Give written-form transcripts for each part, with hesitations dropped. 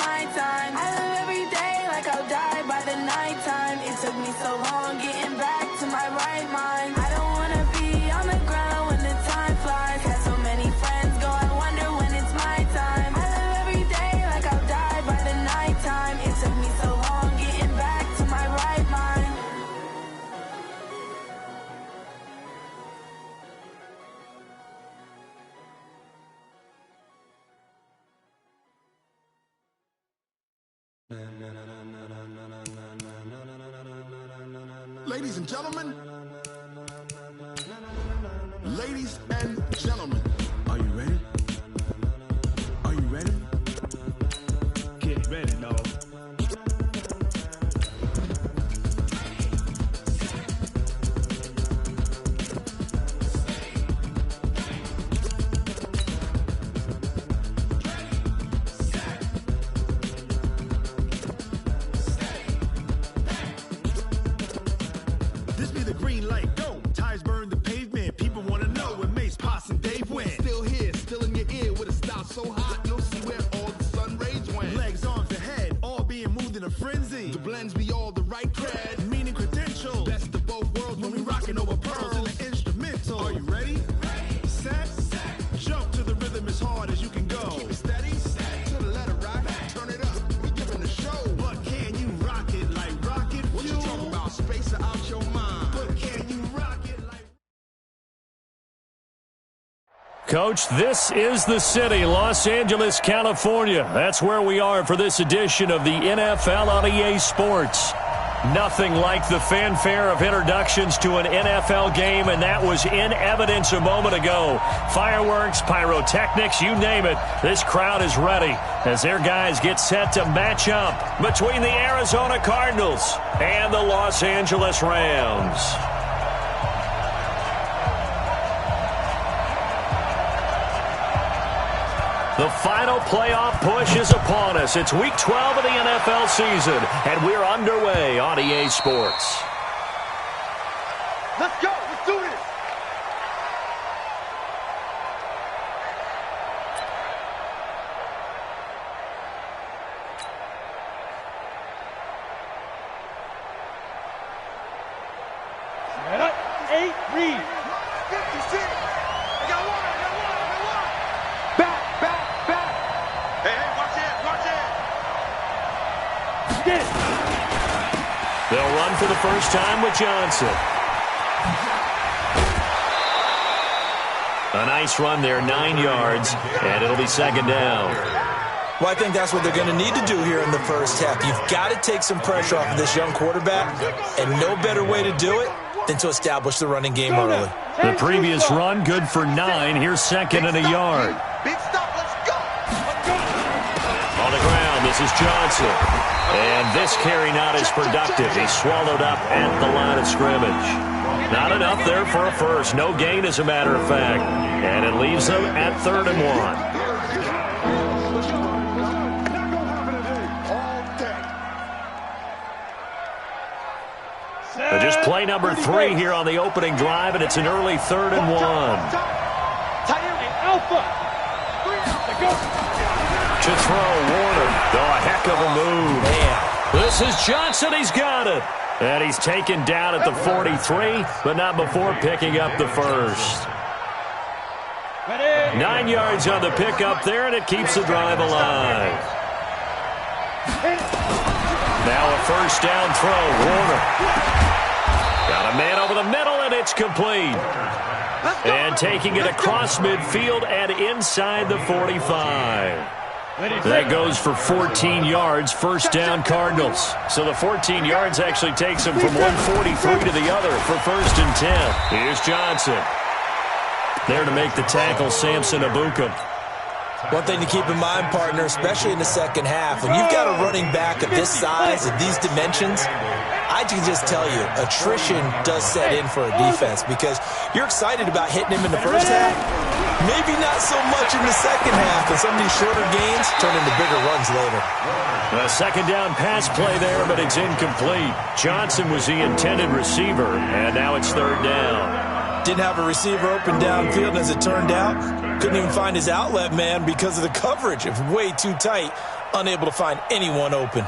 my time. I live every day like I'll die by the nighttime. It took me so long getting back to my right mind. I don't wanna be on the ground when the time flies. Had so many friends go, I wonder when it's my time. I live every day like I'll die by the nighttime. It took me so long getting back to my right mind. Ladies and gentlemen, ladies and gentlemen, are you ready? Are you ready? Get ready, no. This be the green light, go. Tires burn the pavement. People want to know where Mace, Poss, and Dave went. Still here, still in your ear with a style so hot, you'll see where all the sun rays went. Legs, arms, and head, all being moved in a frenzy. The blends be all the right cred, meaning credentials. Best of both worlds when we rockin' over pearls in the instrumental. Are you ready? Set, jump to the rhythm as hard as you can go. Keep it steady, to the letter rock, turn it up. We giving the show. But can you rock it like rocket fuel? What you talking about? Space or out your mind? Coach, this is the city, Los Angeles, California. That's where we are for this edition of the NFL on EA Sports. Nothing like the fanfare of introductions to an NFL game, and that was in evidence a moment ago. Fireworks, pyrotechnics, you name it. This crowd is ready as their guys get set to match up between the Arizona Cardinals and the Los Angeles Rams. The final playoff push is upon us. It's Week 12 of the NFL season, and we're underway on EA Sports. Let's go. Let's do this. Set up. 8, read. 56. I got one. Back. Hey, watch it. They'll run for the first time with Johnson. A nice run there, 9 yards, and it'll be second down. Well, I think that's what they're going to need to do here in the first half. You've got to take some pressure off of this young quarterback, and no better way to do it than to establish the running game early. The previous run, good for 9. Here's second and a yard. Big stop. Let's go. On the ground, this is Johnson. And this carry not as productive. He's swallowed up at the line of scrimmage. Not enough there for a first. No gain, as a matter of fact. And it leaves them at 3rd and 1. Just play number 3 here on the opening drive, and it's an early 3rd and 1. Tight end alpha. To throw, Warner. Oh, a heck of a move. Man. This is Johnson. He's got it. And he's taken down at the 43, but not before picking up the first. 9 yards on the pickup there, and it keeps the drive alive. Now a first down throw, Warner. Got a man over the middle, and it's complete. And taking it across midfield and inside the 45. That goes for 14 yards, first down Cardinals. So the 14 yards actually takes them from 143 to the other for 1st and 10. Here's Johnson. There to make the tackle, Samson Abuka. One thing to keep in mind, partner, especially in the second half, when you've got a running back of this size, of these dimensions, I can just tell you, attrition does set in for a defense because you're excited about hitting him in the first half, maybe not so much in the second half, and some of these shorter gains turn into bigger runs later. A second down pass play there, but it's incomplete. Johnson was the intended receiver, and now it's 3rd down. Didn't have a receiver open downfield, as it turned out. Couldn't even find his outlet man because of the coverage. It was way too tight. unable to find anyone open.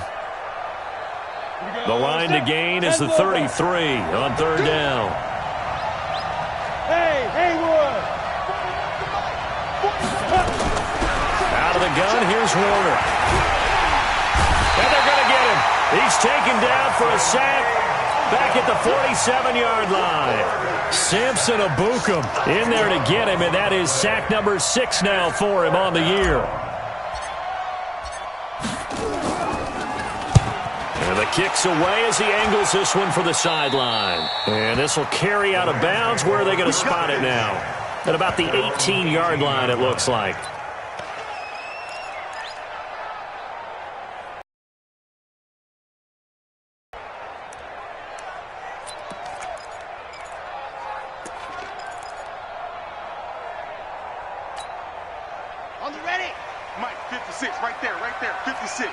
The line to gain is the 33 on third down. Hey, Haywood! Out of the gun, here's Warner. And they're going to get him. He's taken down for a sack back at the 47-yard line. Samson Abukum in there to get him, and that is sack number 6 now for him on the year. And the kick's away as he angles this one for the sideline. And this will carry out of bounds. Where are they going to spot it now? At about the 18-yard line, it looks like. On the ready! Mike, 56, right there, 56.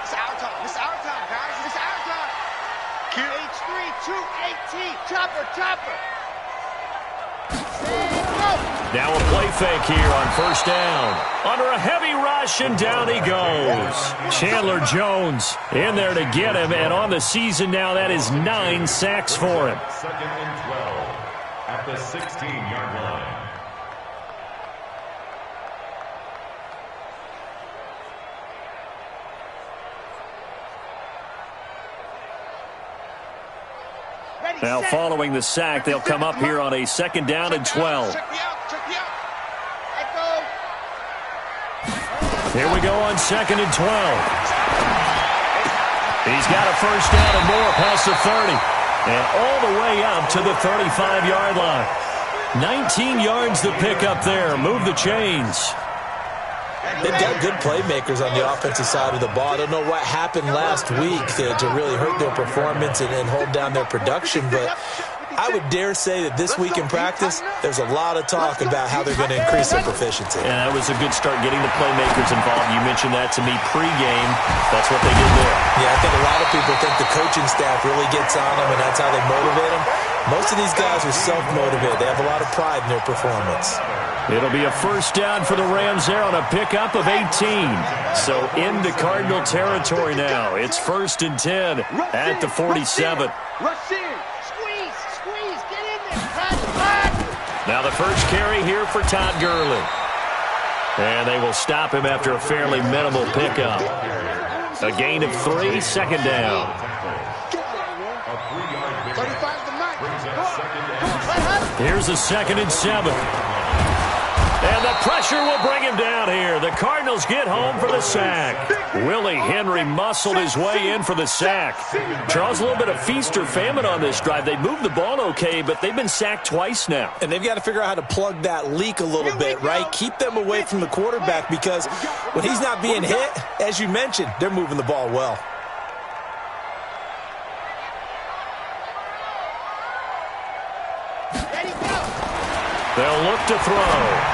It's our time, guys, it's our time! H3, 218, chopper! Now a play fake here on first down. Under a heavy rush, and down he goes. Chandler Jones in there to get him, and on the season now, that is 9 sacks for him. 2nd and 12 at the 16-yard line. Now following the sack, they'll come up here on a 2nd down and 12. Check me out! Here we go on 2nd and 12. He's got a first down and more past the 30. And all the way up to the 35-yard line. 19 yards to pick up there. Move the chains. They've got good playmakers on the offensive side of the ball. I don't know what happened last week to really hurt their performance and hold down their production, but I would dare say that this week in practice, there's a lot of talk about how they're going to increase their proficiency. And that was a good start getting the playmakers involved. You mentioned that to me pregame. That's what they did there. Yeah, I think a lot of people think the coaching staff really gets on them, and that's how they motivate them. Most of these guys are self-motivated. They have a lot of pride in their performance. It'll be a first down for the Rams there on a pickup of 18. So into Cardinal territory now. It's 1st and 10 at the 47. Rush in! Squeeze! Get in there! Now the first carry here for Todd Gurley. And they will stop him after a fairly minimal pickup. A gain of 3, 2nd down. 35 to 9. Here's a 2nd and 7. And the pressure will bring him down here. The Cardinals get home for the sack. Willie Henry muscled his way in for the sack. Charles, a little bit of feast or famine on this drive. They moved the ball okay, but they've been sacked twice now. And they've got to figure out how to plug that leak a little bit, right? Keep them away from the quarterback, because when he's not being hit, as you mentioned, they're moving the ball well. They'll look to throw.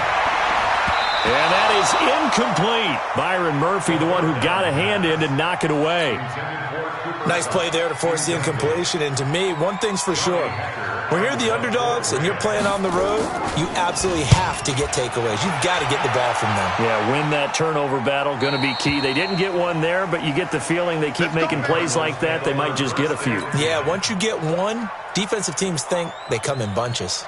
And that is incomplete. Byron Murphy, the one who got a hand in to knock it away. Nice play there to force the incompletion. And to me, one thing's for sure. When you're the underdogs and you're playing on the road, you absolutely have to get takeaways. You've got to get the ball from them. Yeah, win that turnover battle, going to be key. They didn't get one there, but you get the feeling they keep making plays like that, they might just get a few. Yeah, once you get one, defensive teams think they come in bunches.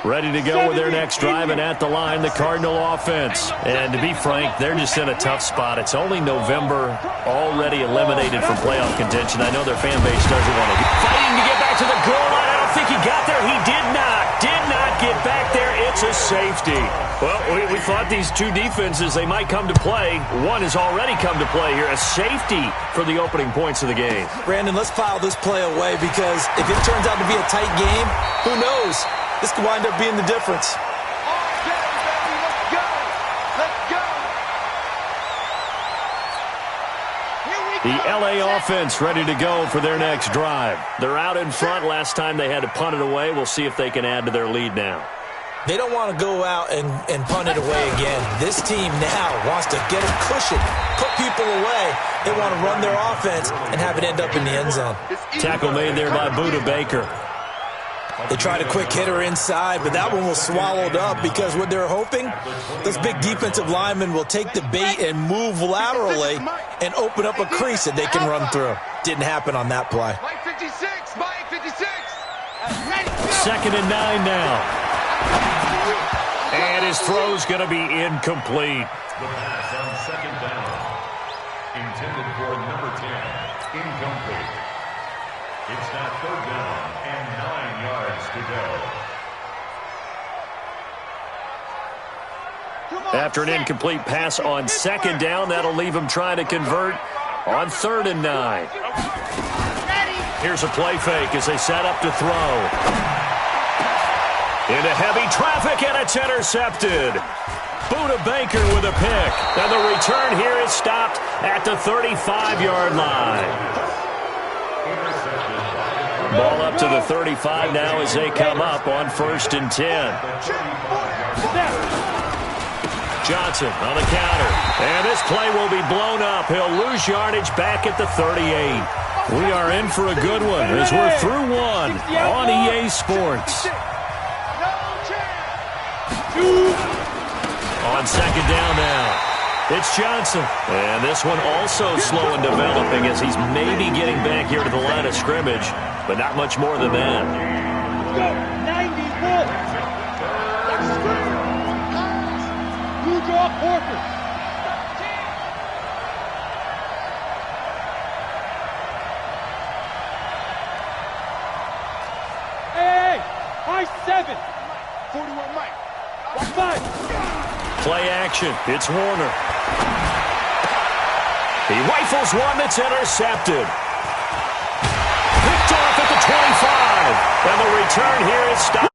Ready to go with their next drive, and at the line, the Cardinal offense. And to be frank, they're just in a tough spot. It's only November, already eliminated from playoff contention. I know their fan base doesn't want to. Fighting to get back to the goal line. I don't think he got there. He did not get back there. It's a safety. Well, we thought these two defenses, they might come to play. One has already come to play here. A safety for the opening points of the game. Brandon, let's file this play away, because if it turns out to be a tight game, who knows? This could wind up being the difference. The LA offense ready to go for their next drive. They're out in front. Last time they had to punt it away. We'll see if they can add to their lead now. They don't want to go out and punt it away again. This team now wants to get a cushion, put people away. They want to run their offense and have it end up in the end zone. Tackle made there by Budda Baker. They tried a quick hitter inside, but that one was swallowed up because what they're hoping, those big defensive linemen will take the bait and move laterally and open up a crease that they can run through. Didn't happen on that play. Mike 56, Mike 56. 2nd and 9 now. And his throw's going to be incomplete. The pass on 2nd down. Intended for number 10. Incomplete. It's now 3rd down and 9 yards to go. After an incomplete pass on 2nd down, that'll leave him trying to convert on 3rd and 9. Here's a play fake as they set up to throw. Into heavy traffic, and it's intercepted. Buda Baker with a pick. And the return here is stopped at the 35-yard line. Ball up to the 35 now as they come up on 1st and 10. Johnson on the counter. And this play will be blown up. He'll lose yardage back at the 38. We are in for a good one as we're through one on EA Sports. On 2nd down now, it's Johnson. And this one also slow in developing as he's maybe getting back here to the line of scrimmage, but not much more than that. 94. You draw Porter. Hey, high 7. 41 Mike. 5. Play action. It's Warner. He rifles one that's intercepted. Picked off at the 25. And the return here is stopped.